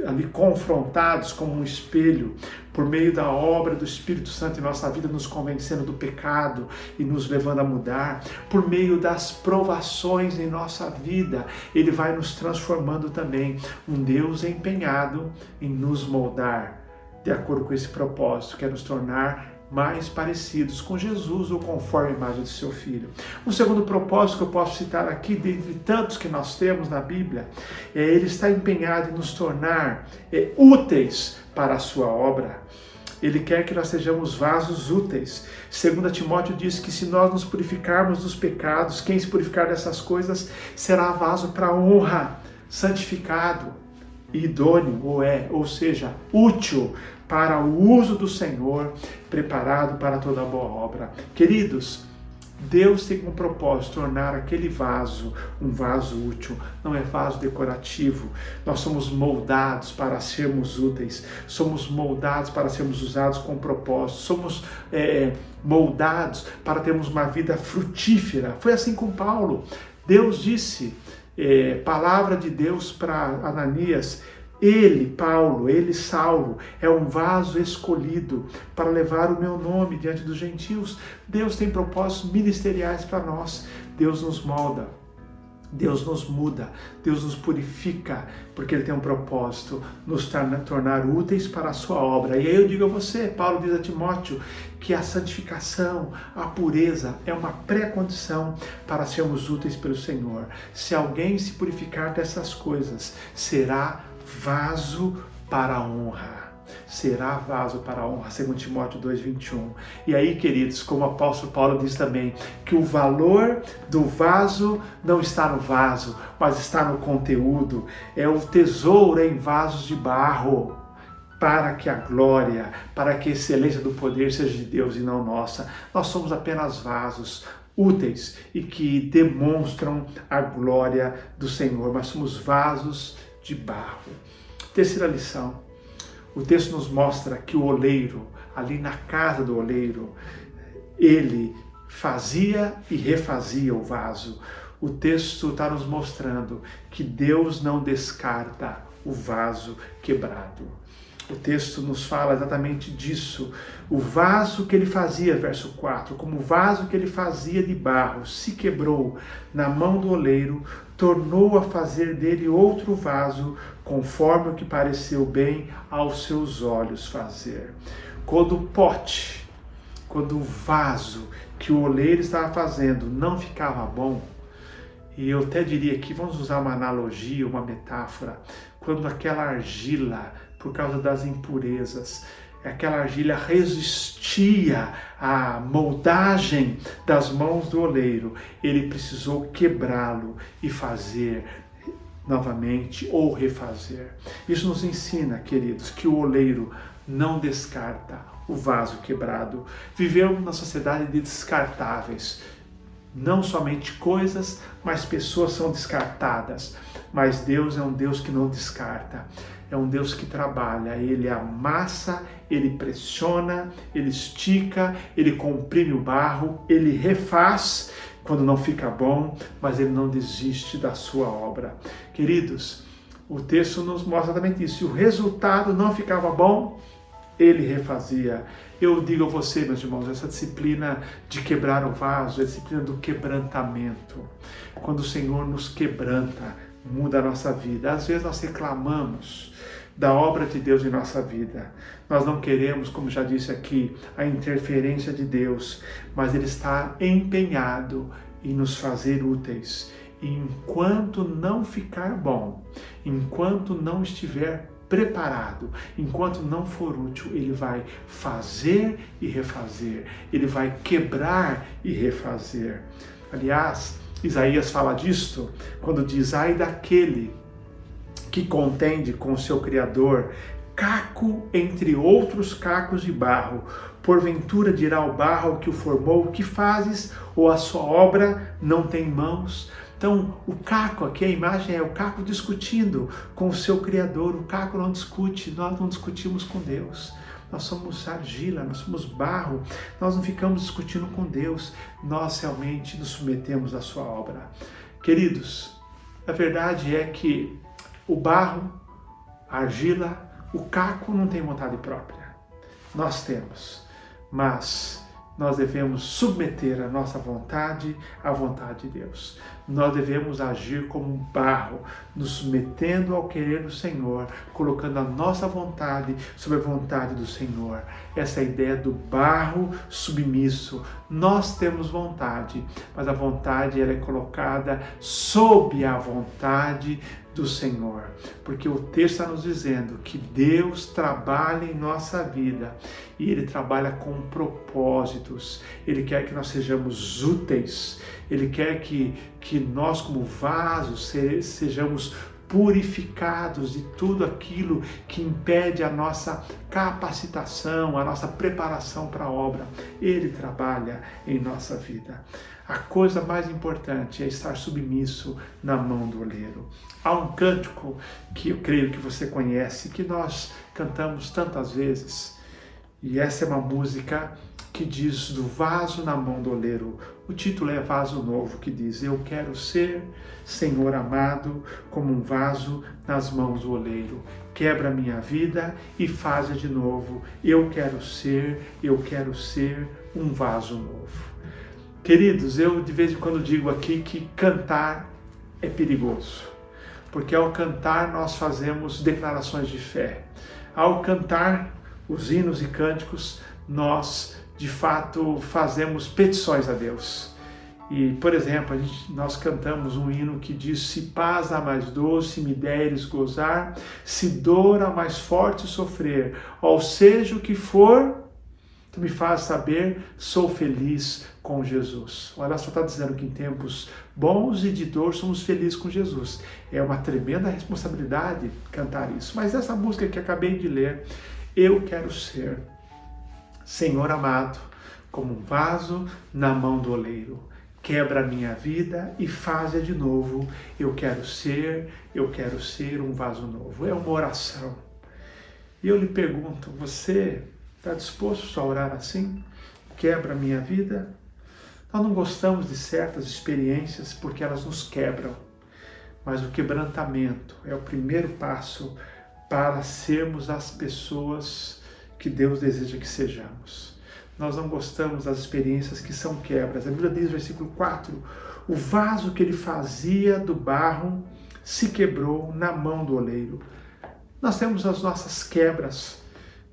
ali confrontados como um espelho, por meio da obra do Espírito Santo em nossa vida, nos convencendo do pecado e nos levando a mudar, por meio das provações em nossa vida, Ele vai nos transformando também. Um Deus empenhado em nos moldar de acordo com esse propósito, que é nos tornar mais parecidos com Jesus ou conforme a imagem do seu Filho. Um segundo propósito que eu posso citar aqui, dentre tantos que nós temos na Bíblia, Ele está empenhado em nos tornar úteis para a sua obra. Ele quer que nós sejamos vasos úteis. 2 Timóteo diz que se nós nos purificarmos dos pecados, quem se purificar dessas coisas será vaso para honra, santificado, idôneo, ou seja, útil para o uso do Senhor, preparado para toda boa obra. Queridos, Deus tem como propósito tornar aquele vaso um vaso útil, não é vaso decorativo. Nós somos moldados para sermos úteis, somos moldados para sermos usados com propósito, somos moldados para termos uma vida frutífera. Foi assim com Paulo. Deus disse, palavra de Deus para Ananias, ele, Paulo, ele, Saulo, é um vaso escolhido para levar o meu nome diante dos gentios. Deus tem propósitos ministeriais para nós. Deus nos molda, Deus nos muda, Deus nos purifica, porque Ele tem um propósito, nos tornar úteis para a sua obra. E aí eu digo a você, Paulo diz a Timóteo, que a santificação, a pureza é uma pré-condição para sermos úteis pelo Senhor. Se alguém se purificar dessas coisas, será vaso para a honra. Será vaso para a honra, 2 Timóteo 2,21. E aí, queridos, como o apóstolo Paulo diz também, que o valor do vaso não está no vaso, mas está no conteúdo. É o tesouro em vasos de barro, para que a glória, para que a excelência do poder seja de Deus e não nossa. Nós somos apenas vasos úteis e que demonstram a glória do Senhor, mas somos vasos de barro. Terceira lição. O texto nos mostra que o oleiro, ali na casa do oleiro, ele fazia e refazia o vaso. O texto está nos mostrando que Deus não descarta o vaso quebrado. O texto nos fala exatamente disso. O vaso que ele fazia, verso 4, como o vaso que ele fazia de barro se quebrou na mão do oleiro, tornou a fazer dele outro vaso, conforme o que pareceu bem aos seus olhos fazer. Quando o pote, quando o vaso que o oleiro estava fazendo não ficava bom, e eu até diria que vamos usar uma analogia, uma metáfora, quando aquela argila, por causa das impurezas, aquela argila resistia à moldagem das mãos do oleiro, ele precisou quebrá-lo e fazer novamente ou refazer. Isso nos ensina, queridos, que o oleiro não descarta o vaso quebrado. Vivemos na sociedade de descartáveis. Não somente coisas, mas pessoas são descartadas. Mas Deus é um Deus que não descarta. É um Deus que trabalha. Ele amassa, ele pressiona, ele estica, ele comprime o barro, ele refaz quando não fica bom, mas ele não desiste da sua obra. Queridos, o texto nos mostra exatamente isso. Se o resultado não ficava bom, ele refazia. Eu digo a você, meus irmãos, essa disciplina de quebrar o vaso, a disciplina do quebrantamento. Quando o Senhor nos quebranta, muda a nossa vida. Às vezes nós reclamamos da obra de Deus em nossa vida. Nós não queremos, como já disse aqui, a interferência de Deus, mas Ele está empenhado em nos fazer úteis. E enquanto não ficar bom, enquanto não estiver preparado, enquanto não for útil, Ele vai fazer e refazer. Ele vai quebrar e refazer. Aliás, Isaías fala disto quando diz: ai daquele que contende com o seu Criador, caco entre outros cacos de barro. Porventura dirá o barro ao que o formou: o que fazes? Ou a sua obra não tem mãos? Então, o caco aqui, a imagem é o caco discutindo com o seu Criador. O caco não discute, nós não discutimos com Deus. Nós somos argila, nós somos barro, nós não ficamos discutindo com Deus, nós realmente nos submetemos à sua obra. Queridos, a verdade é que o barro, a argila, o caco não tem vontade própria. Nós temos, mas nós devemos submeter a nossa vontade à vontade de Deus. Nós devemos agir como um barro, nos submetendo ao querer do Senhor, colocando a nossa vontade sobre a vontade do Senhor. Essa é a ideia do barro submisso. Nós temos vontade, mas a vontade ela é colocada sob a vontade do Senhor, porque o texto está nos dizendo que Deus trabalha em nossa vida e Ele trabalha com propósitos. Ele quer que nós sejamos úteis, Ele quer que nós como vasos sejamos purificados de tudo aquilo que impede a nossa capacitação, a nossa preparação para a obra. Ele trabalha em nossa vida. A coisa mais importante é estar submisso na mão do oleiro. Há um cântico que eu creio que você conhece, que nós cantamos tantas vezes, e essa é uma música que diz do vaso na mão do oleiro. O título é Vaso Novo, que diz: eu quero ser, Senhor amado, como um vaso nas mãos do oleiro. Quebra minha vida e faz de novo. Eu quero ser um vaso novo. Queridos, eu de vez em quando digo aqui que cantar é perigoso, porque ao cantar nós fazemos declarações de fé. Ao cantar os hinos e cânticos, nós de fato fazemos petições a Deus. E, por exemplo, nós cantamos um hino que diz: se paz a mais doce me deres gozar, se dor a mais forte sofrer, ou seja o que for, tu me faz saber, sou feliz com Jesus. Olha só, está dizendo que em tempos bons e de dor somos felizes com Jesus. É uma tremenda responsabilidade cantar isso. Mas essa música que acabei de ler, eu quero ser, Senhor amado, como um vaso na mão do oleiro. Quebra a minha vida e faz-a de novo. Eu quero ser um vaso novo. É uma oração. E eu lhe pergunto, você está disposto a orar assim? Quebra a minha vida? Nós não gostamos de certas experiências porque elas nos quebram. Mas o quebrantamento é o primeiro passo para sermos as pessoas que Deus deseja que sejamos. Nós não gostamos das experiências que são quebras. A Bíblia diz, versículo 4, o vaso que ele fazia do barro se quebrou na mão do oleiro. Nós temos as nossas quebras,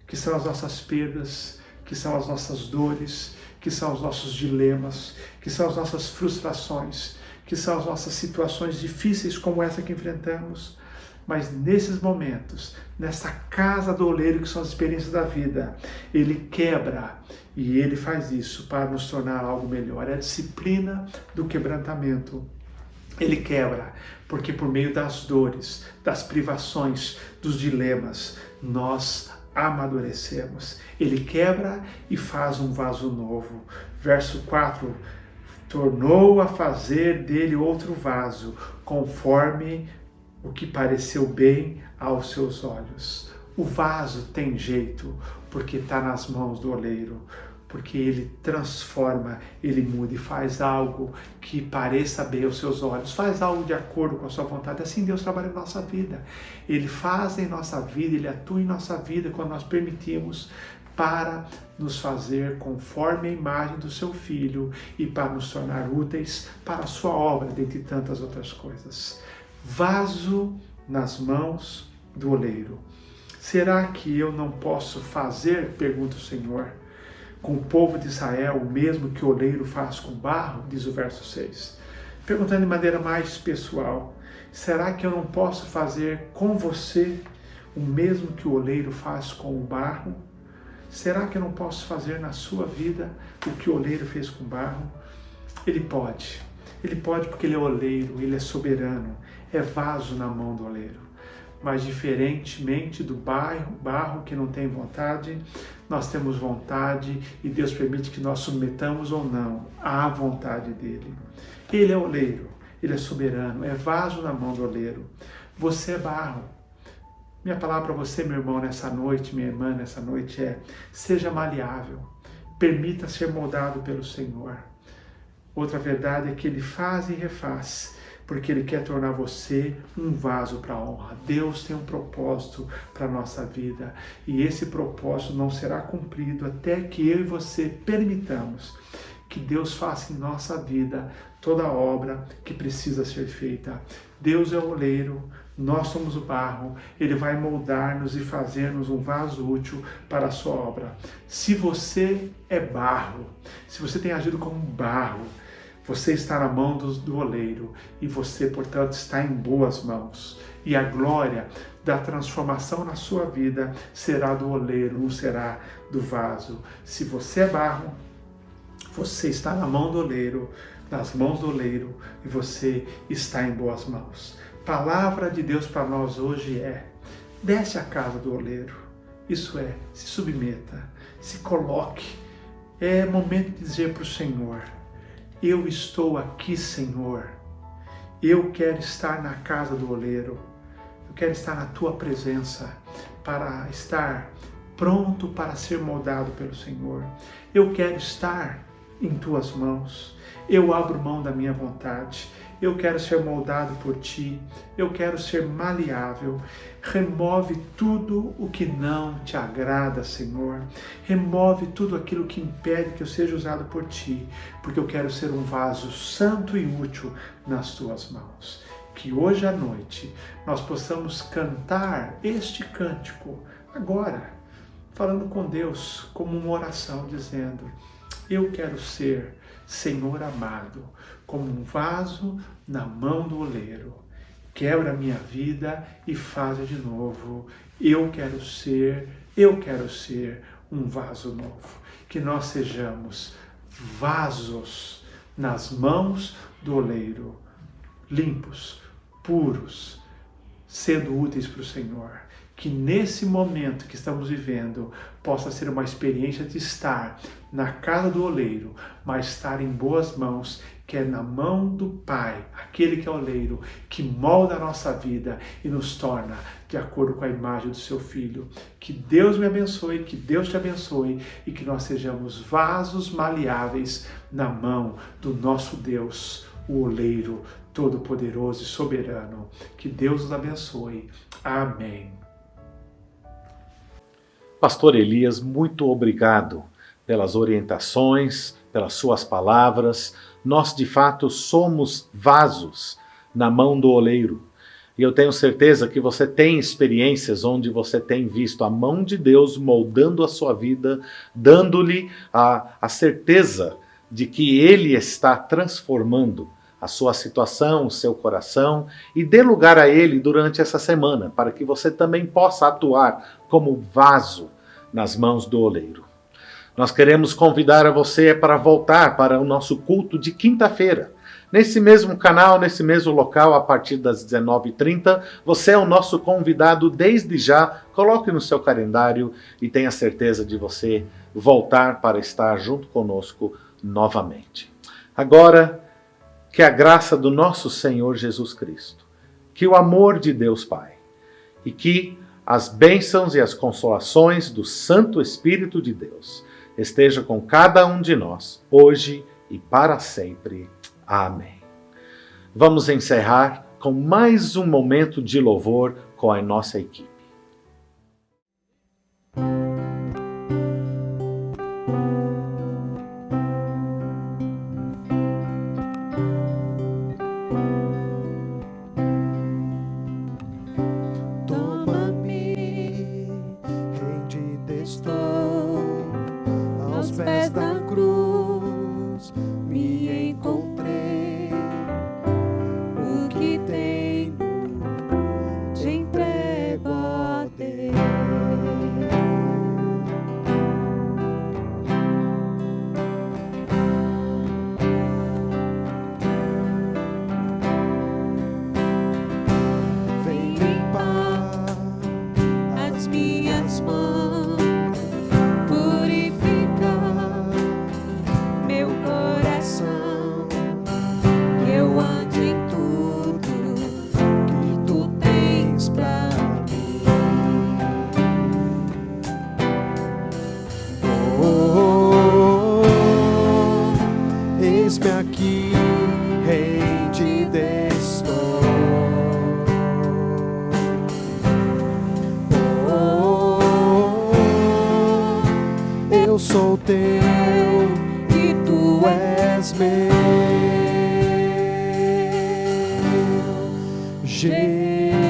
que são as nossas perdas, que são as nossas dores, que são os nossos dilemas, que são as nossas frustrações, que são as nossas situações difíceis como essa que enfrentamos. Mas nesses momentos, nessa casa do oleiro que são as experiências da vida, ele quebra e ele faz isso para nos tornar algo melhor. É a disciplina do quebrantamento. Ele quebra, porque por meio das dores, das privações, dos dilemas, nós amadurecemos. Ele quebra e faz um vaso novo. Verso 4, tornou a fazer dele outro vaso, conforme o que pareceu bem aos seus olhos. O vaso tem jeito, porque está nas mãos do oleiro, porque ele transforma, ele muda e faz algo que pareça bem aos seus olhos, faz algo de acordo com a sua vontade. Assim Deus trabalha em nossa vida. Ele faz em nossa vida, ele atua em nossa vida quando nós permitimos, para nos fazer conforme a imagem do seu Filho e para nos tornar úteis para a sua obra, dentre tantas outras coisas. Vaso nas mãos do oleiro. Será que eu não posso fazer, pergunta o Senhor, com o povo de Israel o mesmo que o oleiro faz com barro? Diz o verso 6. Perguntando de maneira mais pessoal, será que eu não posso fazer com você o mesmo que o oleiro faz com o barro? Será que eu não posso fazer na sua vida o que o oleiro fez com o barro? Ele pode. Ele pode porque ele é oleiro, ele é soberano, é vaso na mão do oleiro. Mas diferentemente do barro que não tem vontade, nós temos vontade e Deus permite que nós submetamos ou não à vontade dele. Ele é oleiro, ele é soberano, é vaso na mão do oleiro. Você é barro. Minha palavra para você, meu irmão, nessa noite, minha irmã, nessa noite é: seja maleável, permita ser moldado pelo Senhor. Outra verdade é que Ele faz e refaz, porque Ele quer tornar você um vaso para a honra. Deus tem um propósito para a nossa vida, e esse propósito não será cumprido até que eu e você permitamos que Deus faça em nossa vida toda a obra que precisa ser feita. Deus é o oleiro, nós somos o barro, Ele vai moldar-nos e fazer-nos um vaso útil para a sua obra. Se você é barro, se você tem agido como barro, você está na mão do oleiro e você, portanto, está em boas mãos. E a glória da transformação na sua vida será do oleiro, não será do vaso. Se você é barro, você está na mão do oleiro, nas mãos do oleiro, e você está em boas mãos. Palavra de Deus para nós hoje é: desce à casa do oleiro. Isso é, se submeta, se coloque. É momento de dizer para o Senhor: eu estou aqui, Senhor. Eu quero estar na casa do oleiro. Eu quero estar na tua presença para estar pronto para ser moldado pelo Senhor. Eu quero estar em tuas mãos. Eu abro mão da minha vontade. Eu quero ser moldado por ti. Eu quero ser maleável. Remove tudo o que não te agrada, Senhor. Remove tudo aquilo que impede que eu seja usado por ti, porque eu quero ser um vaso santo e útil nas tuas mãos. Que hoje à noite nós possamos cantar este cântico agora, falando com Deus como uma oração, dizendo: eu quero ser, Senhor amado, como um vaso na mão do oleiro. Quebra a minha vida e faz de novo. Eu quero ser um vaso novo. Que nós sejamos vasos nas mãos do oleiro, limpos, puros, sendo úteis para o Senhor. Que nesse momento que estamos vivendo possa ser uma experiência de estar na casa do oleiro, mas estar em boas mãos, que é na mão do Pai, aquele que é oleiro, que molda a nossa vida e nos torna de acordo com a imagem do seu Filho. Que Deus me abençoe, que Deus te abençoe e que nós sejamos vasos maleáveis na mão do nosso Deus, o oleiro todo-poderoso e soberano. Que Deus nos abençoe. Amém. Pastor Elias, muito obrigado pelas orientações, pelas suas palavras. Nós, de fato, somos vasos na mão do oleiro. E eu tenho certeza que você tem experiências onde você tem visto a mão de Deus moldando a sua vida, dando-lhe a certeza de que Ele está transformando a sua situação, o seu coração e dê lugar a Ele durante essa semana, para que você também possa atuar como vaso nas mãos do oleiro. Nós queremos convidar a você para voltar para o nosso culto de quinta-feira. Nesse mesmo canal, nesse mesmo local, a partir das 19h30, você é o nosso convidado desde já. Coloque no seu calendário e tenha certeza de você voltar para estar junto conosco novamente. Agora, que a graça do nosso Senhor Jesus Cristo, que o amor de Deus Pai e que as bênçãos e as consolações do Santo Espírito de Deus esteja com cada um de nós, hoje e para sempre. Amém. Vamos encerrar com mais um momento de louvor com a nossa equipe. Toma-me, rendido estou, aos pés da cruz me encontrei. O que tenho te entrego a Deus. Vem limpar as minhas mãos, purificar meu coração, que eu ande em tudo que tu tens pra mim. Oh, eis-me aqui, rendido estou. Eu sou teu e tu és meu, Jesus.